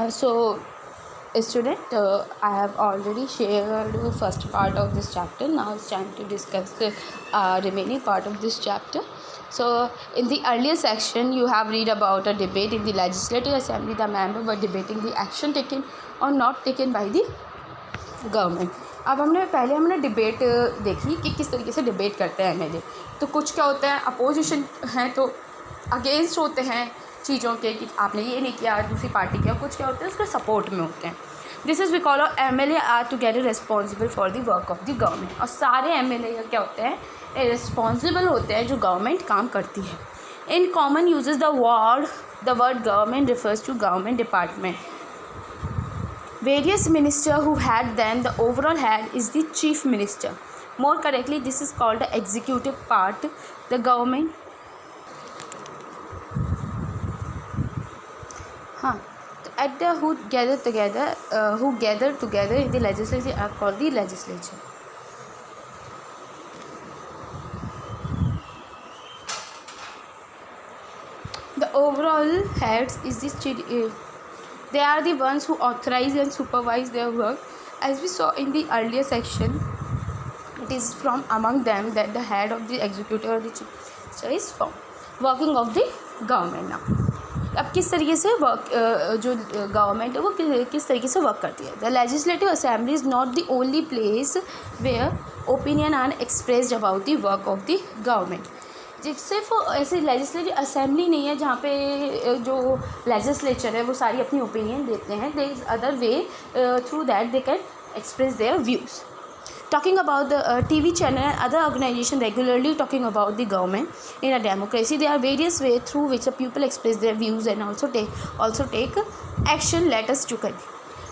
So student, I have already shared the first part of this chapter. Now it's time to discuss the remaining part of this chapter. So in the earlier section you have read about a debate in the Legislative Assembly. The member were debating the action taken or not taken by the government. अब हमने debate देखी कि किस तरीके से debate करते हैं MLA. तो कुछ क्या होता है, अपोजिशन हैं तो अगेंस्ट होते हैं चीज़ों के कि आपने ये नहीं किया, दूसरी पार्टी किया. कुछ क्या होता है उसके सपोर्ट में होते हैं. This is because of MLA are together responsible for the work of the government. और सारे एमएलए क्या होते हैं, रिस्पॉन्सिबल होते हैं जो गवर्नमेंट काम करती है. In common usage the word government refers to government department. Various minister who had them, the overall head is the chief minister. More correctly, this is called the executive part. The government. At the who gather together in the legislature are called the legislature. The overall heads is the they are the ones who authorize and supervise their work. As we saw in the earlier section, it is from among them that the head of the executive or the chief minister is from working of the government. Now अब किस तरीके से work जो government है वो किस तरीके से वर्क करती है. The legislative assembly is not the only place where opinion are expressed about the work of the government. सिर्फ ऐसे लेजिस्लेटिव असेंबली नहीं है जहाँ पे जो लेजिस्लेचर है वो सारी अपनी ओपिनियन देते हैं. There is other way through that they can express their views. Talking about the TV channel and other organization regularly talking about the government in a democracy, there are various ways through which the people express their views and also take action. Let us look at.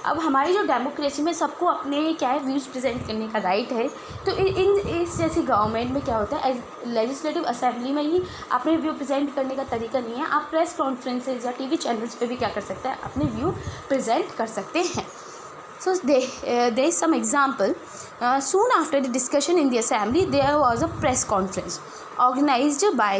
अब हमारी जो democracy में सबको अपने क्या है views present करने का राइट है. तो इस जैसी गवर्नमेंट में क्या होता है, लेजिस्लेटिव असेंबली में ही अपने व्यू प्रेजेंट करने का तरीका नहीं है. आप प्रेस कॉन्फ्रेंसेज या टीवी चैनल्स पे भी क्या कर सकते हैं, अपने व्यू प्रेजेंट कर सकते हैं. So there is some example. Soon after the discussion in the assembly, there was a press conference organized by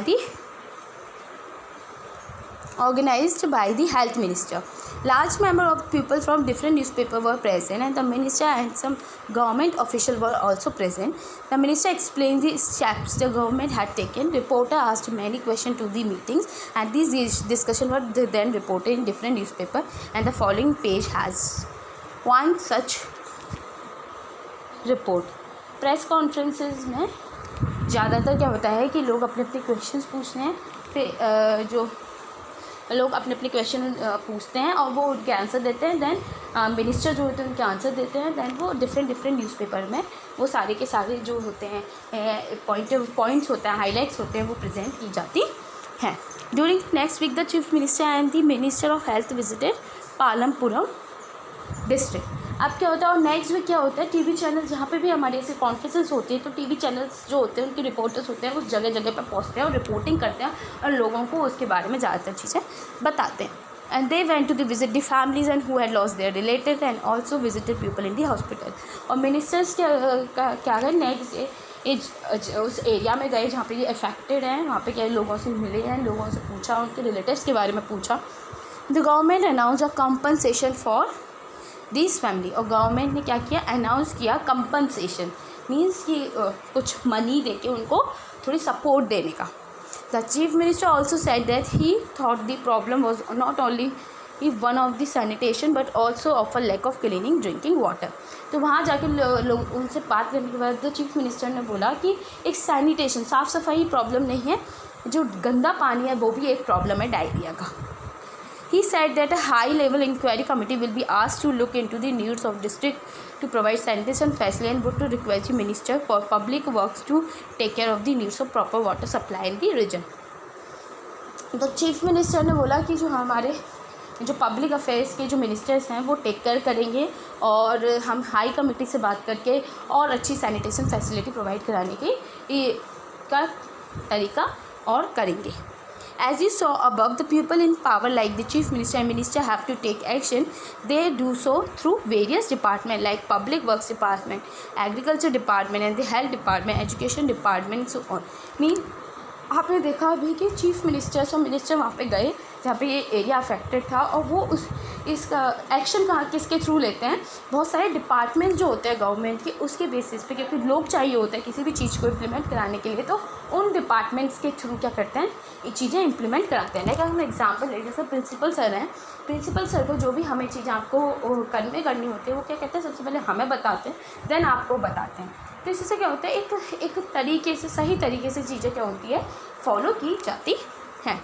the health minister. Large number of people from different newspapers were present, and the minister and some government officials were also present. The minister explained the steps the government had taken. Reporter asked many questions to the meetings, and these discussions were then reported in different newspapers. And the following page has one such report. Press conferences में ज़्यादातर क्या होता है कि लोग अपने अपने questions पूछते हैं. फिर जो लोग अपने अपने क्वेश्चन पूछते हैं और वो उनके आंसर देते हैं. देन मिनिस्टर जो होते हैं उनके आंसर देते हैं. देन वो डिफरेंट न्यूज़पेपर में वो सारे के सारे जो होते हैं पॉइंट्स होते हैं, हाईलाइट्स होते हैं, वो प्रेजेंट की जाती हैं. During next week the chief minister and the minister of health visited Palampuram district. अब क्या होता है, और नेक्स्ट वीक क्या होता है, टीवी चैनल जहाँ पे भी हमारे ऐसे कॉन्फ्रेंसेस होती है तो टीवी चैनल्स जो होते हैं उनके रिपोर्टर्स होते हैं उस जगह जगह पर पहुँचते हैं और रिपोर्टिंग करते हैं और लोगों को उसके बारे में ज़्यादातर चीज़ें बताते हैं. And they went to the visit the families and who had lost their relative and also visited people in the hospital. और मिनिस्टर्स क्या करें, नेक्स्ट उस एरिया में गए जहाँ पे ये अफेक्टेड हैं, वहाँ पे क्या लोगों से मिले हैं, लोगों से पूछा, उनके रिलेटिव्स के बारे में पूछा. The government announce a compensation for this family. और गवर्नमेंट ने क्या किया, अनाउंस किया कंपनसेशन. मीन्स कि कुछ मनी दे के उनको थोड़ी सपोर्ट देने का. The chief minister also said that he thought the problem was not only one of the sanitation but also of a lack of cleaning drinking water. तो वहाँ जाके लोग उनसे बात करने के बाद द चीफ मिनिस्टर ने बोला कि एक सैनिटेशन साफ़ सफाई प्रॉब्लम नहीं है, जो गंदा पानी है वो भी एक प्रॉब्लम है डायरिया का. He said that a high-level inquiry committee will be asked to look into the needs of district to provide sanitation facility and would to request the Minister for Public Works to take care of the needs of proper water supply in the region. तो chief minister ने बोला कि जो हमारे जो public affairs के जो ministers हैं वो टेक केयर करेंगे और हम हाई कमेटी से बात करके और अच्छी सैनिटेशन फैसिलिटी प्रोवाइड कराने का तरीका और करेंगे. As you saw above, the people in power like the chief minister and minister have to take action. They do so through various departments like public works department, agriculture department and the health department, education department, so on. आपने देखा अभी कि chief ministers और minister वहाँ पे गए जहाँ पे ये एरिया अफेक्टेड था, और वो इसका एक्शन कहाँ किसके थ्रू लेते हैं, बहुत सारे डिपार्टमेंट जो होते हैं गवर्नमेंट के, उसके बेसिस पे, क्योंकि लोग चाहिए होते हैं किसी भी चीज़ को इम्प्लीमेंट कराने के लिए, तो उन डिपार्टमेंट्स के थ्रू क्या करते हैं, ये चीज़ें इम्प्लीमेंट कराते हैं। अगर हम एग्जाम्पल लें, जैसे प्रिंसिपल सर हैं, प्रिंसिपल सर को जो भी हमें चीज़ें आपको कन्वे करनी होती है, वो क्या कहते हैं, सबसे पहले हमें बताते हैं, देन आपको बताते हैं। तो इससे क्या होता है, एक तरीके से, सही तरीके से चीज़ें क्या होती है, फॉलो की जाती हैं।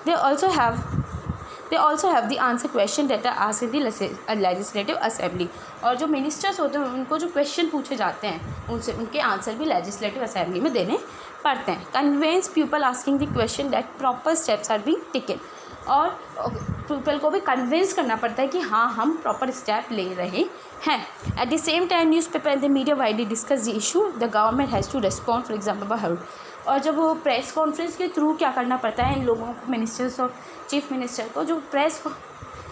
They also have the answer question that are asked in the legislative assembly। और जो मिनिस्टर्स होते हैं उनको जो क्वेश्चन पूछे जाते हैं, उनसे उनके आंसर भी लेजिस्लेटिव असेंबली में देने पड़ते हैं। Convince people asking the question that proper steps are being taken. और पीपल को भी कन्विंस करना पड़ता है कि हाँ, हम प्रॉपर स्टेप ले रहे हैं। At the same time newspaper and the media widely discuss the issue, the government has to respond, for example by held. और जब वो प्रेस कॉन्फ्रेंस के थ्रू क्या करना पड़ता है इन लोगों को, मिनिस्टर्स और चीफ मिनिस्टर को,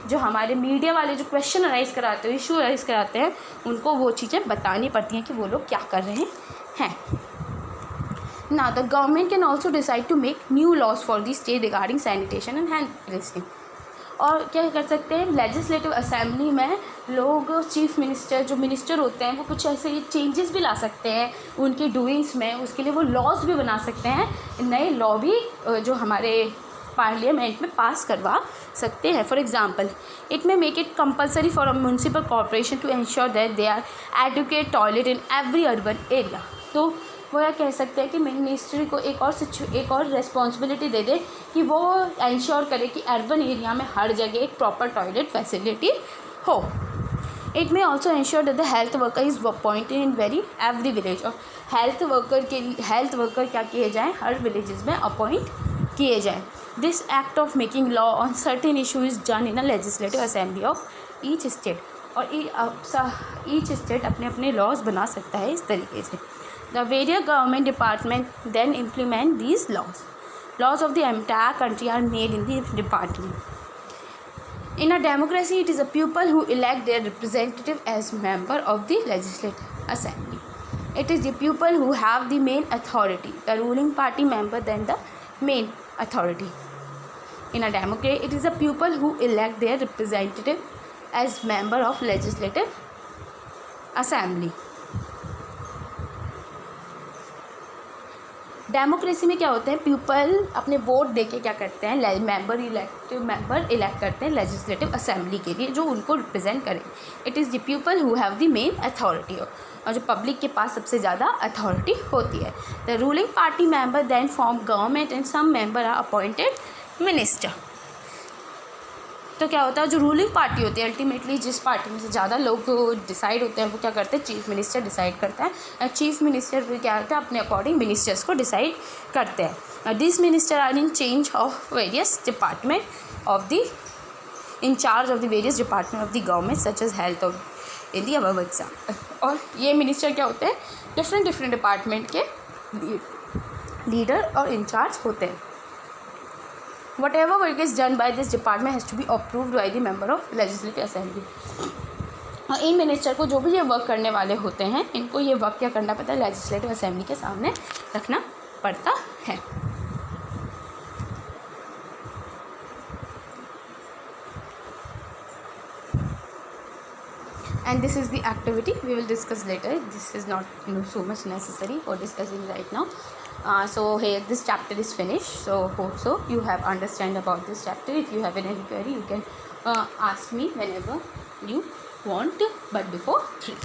जो हमारे मीडिया वाले जो क्वेश्चन अराइज कराते हैं, इशू अराइज कराते हैं, उनको वो चीज़ें बतानी पड़ती हैं कि वो लोग क्या कर रहे हैं। Now the government can also decide to make new laws for the state regarding sanitation and hand cleansing। और क्या कर सकते हैं, लेजिस्लेटिव असेंबली में लोग, चीफ मिनिस्टर जो मिनिस्टर होते हैं, वो कुछ ऐसे चेंजेस भी ला सकते हैं उनकी डूइंग्स में, उसके लिए वो लॉज भी बना सकते हैं, नए लॉ भी जो हमारे पार्लियामेंट में पास करवा सकते हैं। For example, it may make it compulsory for a municipal corporation to ensure that they are adequate toilet in every urban area. तो वो यह कह सकते हैं कि मिनिस्ट्री को एक और रिस्पॉन्सिबिलिटी दे दे कि वो इंश्योर करे कि अर्बन एरिया में हर जगह एक प्रॉपर टॉयलेट फैसिलिटी हो। इट में also ensure that the health worker is appointed in every village. और हेल्थ वर्कर क्या किए जाएँ, हर विलेजेस में अपॉइंट किए जाएँ। This act of making law on certain issue is done in a legislative assembly of each state. और each state अपने अपने लॉज बना सकता है इस तरीके से। The various government departments then implement these laws. Laws of the entire country are made in the department. In a democracy, it is the people who elect their representative as member of the legislative assembly. It is the people who have the main authority, the ruling party member than the main authority. In a democracy, it is the people who elect their representative as member of legislative assembly. Democracy में क्या होता है, people अपने vote देके क्या करते हैं, member elect करते हैं लेजिस्लेटिव असेंबली के लिए, जो उनको रिप्रेजेंट करें। It is the people who have the main authority. और जो पब्लिक के पास सबसे ज़्यादा अथॉरिटी होती है। The ruling party member then form government and some member are appointed minister. तो क्या होता है, जो रूलिंग पार्टी होती है, अल्टीमेटली जिस पार्टी में से ज़्यादा लोग डिसाइड होते हैं, वो क्या करते हैं, चीफ मिनिस्टर डिसाइड करता है। और चीफ मिनिस्टर भी क्या होता है, अपने अकॉर्डिंग मिनिस्टर्स को डिसाइड करते हैं। This minister are in change of various department of the in charge of the various department of the government such as health of in the above example. और ये मिनिस्टर क्या होते हैं, different department के leader और in charge होते हैं। Whatever work is done by this department has to be approved by the member of legislative assembly। और इन मिनिस्टर को जो भी ये वर्क करने वाले होते हैं, इनको ये वर्क क्या करना पड़ता है, लेजिस्लेटिव असेंबली के सामने रखना पड़ता है। And this is the activity we will discuss later. This is not so much necessary for discussing right now. So here this chapter is finished. So hope so you have understand about this chapter. If you have any query, you can ask me whenever you want, but before 3.